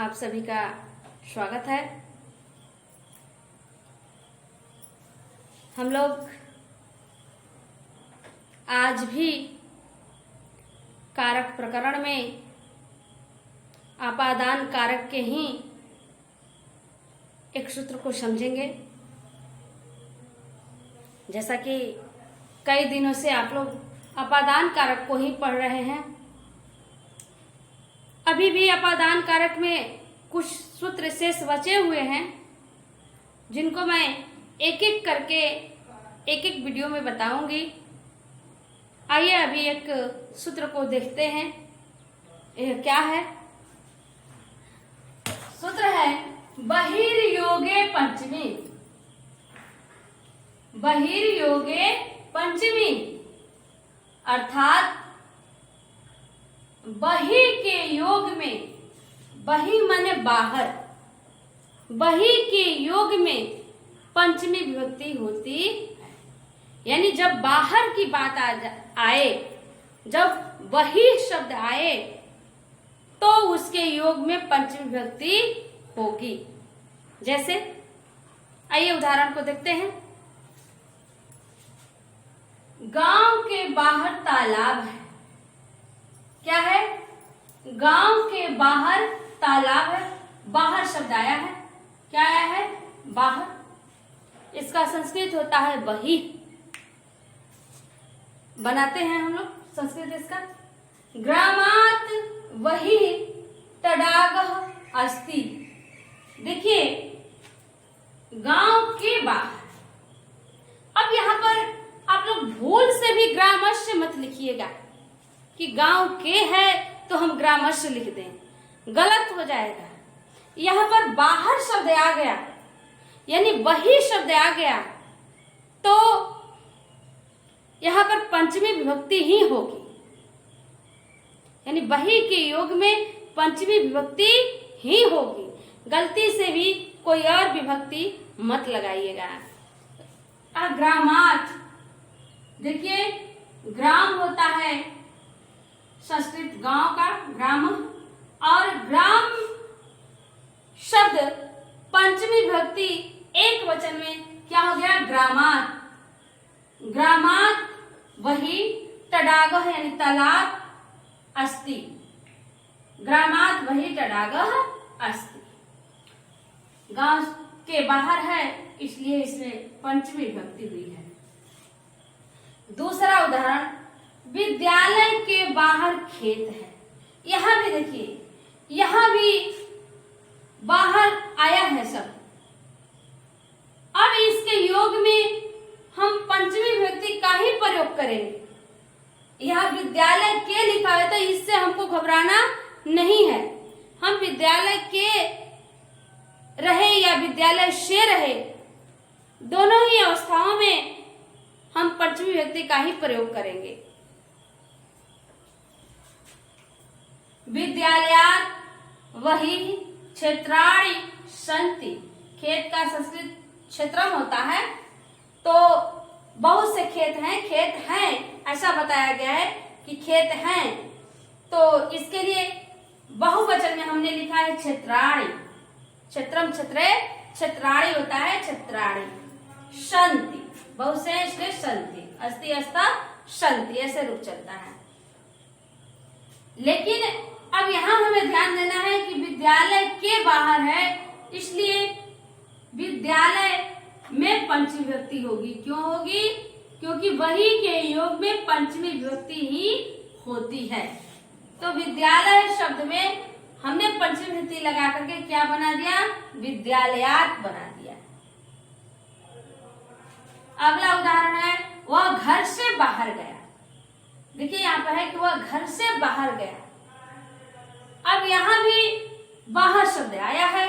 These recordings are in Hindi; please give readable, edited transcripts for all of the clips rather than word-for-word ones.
आप सभी का स्वागत है। हम लोग आज भी कारक प्रकरण में अपादान कारक के ही एक सूत्र को समझेंगे। जैसा कि कई दिनों से आप लोग अपादान कारक को ही पढ़ रहे हैं, अभी भी अपादान कारक में कुछ सूत्र शेष बचे हुए हैं जिनको मैं एक एक करके एक एक वीडियो में बताऊंगी। आइए अभी एक सूत्र को देखते हैं। यह क्या है? सूत्र है बहिर्योगे पंचमी। बहिर्योगे पंचमी अर्थात बहि के योग में, बहि माने बाहर, बहि के योग में पंचमी विभक्ति होती है। यानी जब बाहर की बात आए, जब बहि शब्द आए तो उसके योग में पंचमी विभक्ति होगी। जैसे आइए उदाहरण को देखते हैं। गांव के बाहर तालाब है। क्या है? गांव के बाहर तालाब है। बाहर शब्द आया है। क्या आया है? बाहर। इसका संस्कृत होता है बहि। बनाते हैं हम लोग संस्कृत इसका। ग्रामात वही तडागः अस्ति। देखिए, गांव के बाहर। अब यहां पर आप लोग भूल से भी ग्रामस्य मत लिखिएगा कि गांव के है तो हम ग्रामस्य लिख दें, गलत हो जाएगा। यहां पर बाहर शब्द आ गया, यानी बहि शब्द आ गया, तो यहां पर पंचमी विभक्ति ही होगी। यानी बहि के योग में पंचमी विभक्ति ही होगी। गलती से भी कोई और विभक्ति मत लगाइएगा। ग्रामात, देखिए ग्राम होता है संस्कृत गांव का, ग्राम, और ग्राम शब्द पंचमी विभक्ति एक वचन में क्या हो गया? ग्रामात। ग्रामात वही तडागः यानी तालाब अस्ति। ग्रामात वही तडागः अस्ति। गांव के बाहर है इसलिए इसमें पंचमी विभक्ति हुई है। दूसरा उदाहरण, विद्यालय के बाहर खेत है। यहां भी देखिए, यहां भी बाहर आया है सब। अब इसके योग में हम पंचमी विभक्ति का ही प्रयोग करेंगे। यहां विद्यालय के लिखा है तो इससे हमको घबराना नहीं है। हम विद्यालय के रहे या विद्यालय से रहे, दोनों ही अवस्थाओं में हम पंचमी विभक्ति का ही प्रयोग करेंगे। विद्यालयात् वही क्षेत्राणि सन्ति। खेत का संस्कृत क्षेत्रम होता है, तो बहुत से खेत हैं, खेत हैं ऐसा बताया गया है कि खेत हैं, तो इसके लिए बहुवचन में हमने लिखा है क्षेत्राणि। क्षेत्रम क्षेत्रे, क्षेत्राणि होता है क्षेत्राणि। सन्ति बहुत से इसलिए सन्ति, अस्ति अस्ता सन्ति, ऐसे रूप चलता है। लेकिन अब यहाँ हमें ध्यान देना है कि विद्यालय के बाहर है, इसलिए विद्यालय में पंचमी विभक्ति होगी। क्यों होगी? क्योंकि वही के योग में पंचमी विभक्ति ही होती है। तो विद्यालय शब्द में हमने पंचमी विभक्ति लगा करके क्या बना दिया? विद्यालयात् बना दिया। अगला उदाहरण है, वह घर से बाहर गया। देखिए यहाँ पर है कि वह घर से बाहर गया। अब यहां भी बाहर शब्द आया है।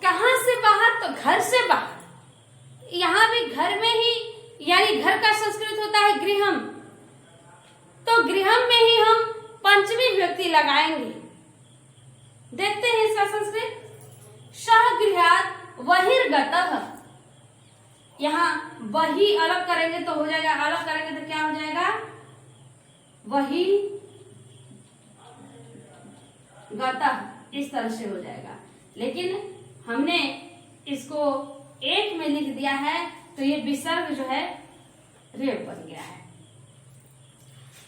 कहां से बाहर? तो घर से बाहर। यहां भी घर में ही, यानी घर का संस्कृत होता है गृहम, तो गृहम में ही हम पंचमी विभक्ति लगाएंगे। देखते हैं इसका संस्कृत। सह गृहात् बहिर्गतः। यहाँ वही अलग करेंगे तो हो जाएगा, अलग करेंगे तो क्या हो जाएगा? वही गतः इस तरह से हो जाएगा, लेकिन हमने इसको एक में लिख दिया है तो ये विसर्ग जो है रेव बन गया है।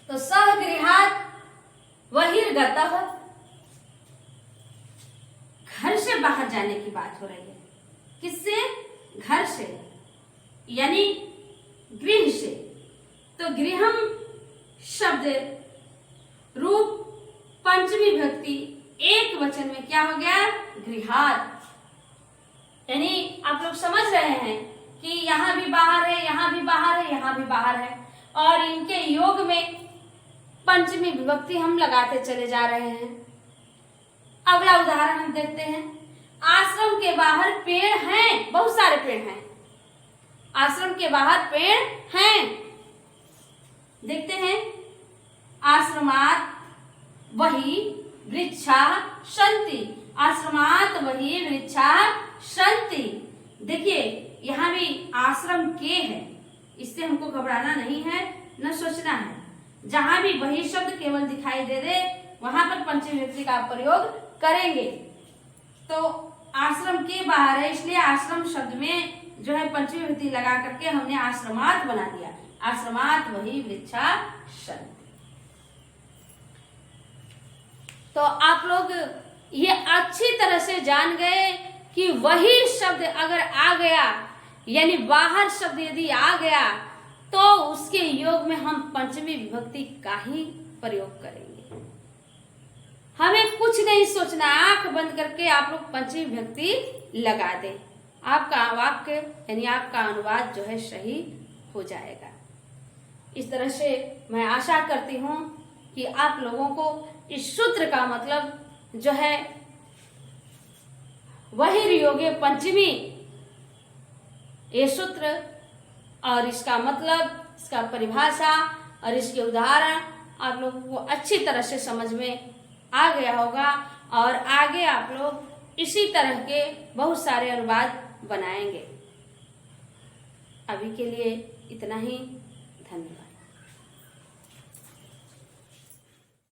तो सह गृहात् बहिर्गतः, घर से बाहर जाने की बात हो रही है। किससे? घर से, यानी गृह से। तो गृहम शब्द रूप पंचमी विभक्ति एक वचन में क्या हो गया? गृहात्। यानी आप लोग समझ रहे हैं कि यहाँ भी बाहर है, यहाँ भी बाहर है, यहाँ भी बाहर है, और इनके योग में पंचमी विभक्ति हम लगाते चले जा रहे हैं। अगला उदाहरण हम देखते हैं। आश्रम के बाहर पेड़ हैं, बहुत सारे पेड़ हैं। आश्रम के बाहर पेड़ हैं, देखते हैं। आश्रमात् वही वृक्षाः सन्ति, आश्रमात् वही वृक्षाः सन्ति। देखिए यहाँ भी आश्रम के है, इससे हमको घबराना नहीं है, न सोचना है। जहां भी वही शब्द केवल दिखाई दे दे वहां पर पंचमी विभक्ति का प्रयोग करेंगे। तो आश्रम के बाहर है, इसलिए आश्रम शब्द में जो है पंचमी विभक्ति लगा करके हमने आश्रमात् बना दिया। आश्रमात् वही वृक्षाः सन्ति। तो आप लोग ये अच्छी तरह से जान गए कि वही शब्द अगर आ गया, यानी बाहर शब्द यदि आ गया, तो उसके योग में हम पंचमी विभक्ति का ही प्रयोग करेंगे। हमें कुछ नहीं सोचना, आंख बंद करके आप लोग पंचमी विभक्ति लगा दें, आपका वाक्य यानी आपका अनुवाद जो है सही हो जाएगा। इस तरह से मैं आशा करती हूं कि आप लोगों को इस सूत्र का मतलब जो है वही योगे पंचमी, ये सूत्र और इसका मतलब, इसका परिभाषा और इसके उदाहरण आप लोगों को अच्छी तरह से समझ में आ गया होगा, और आगे आप लोग इसी तरह के बहुत सारे अनुवाद बनाएंगे। अभी के लिए इतना ही, धन्यवाद।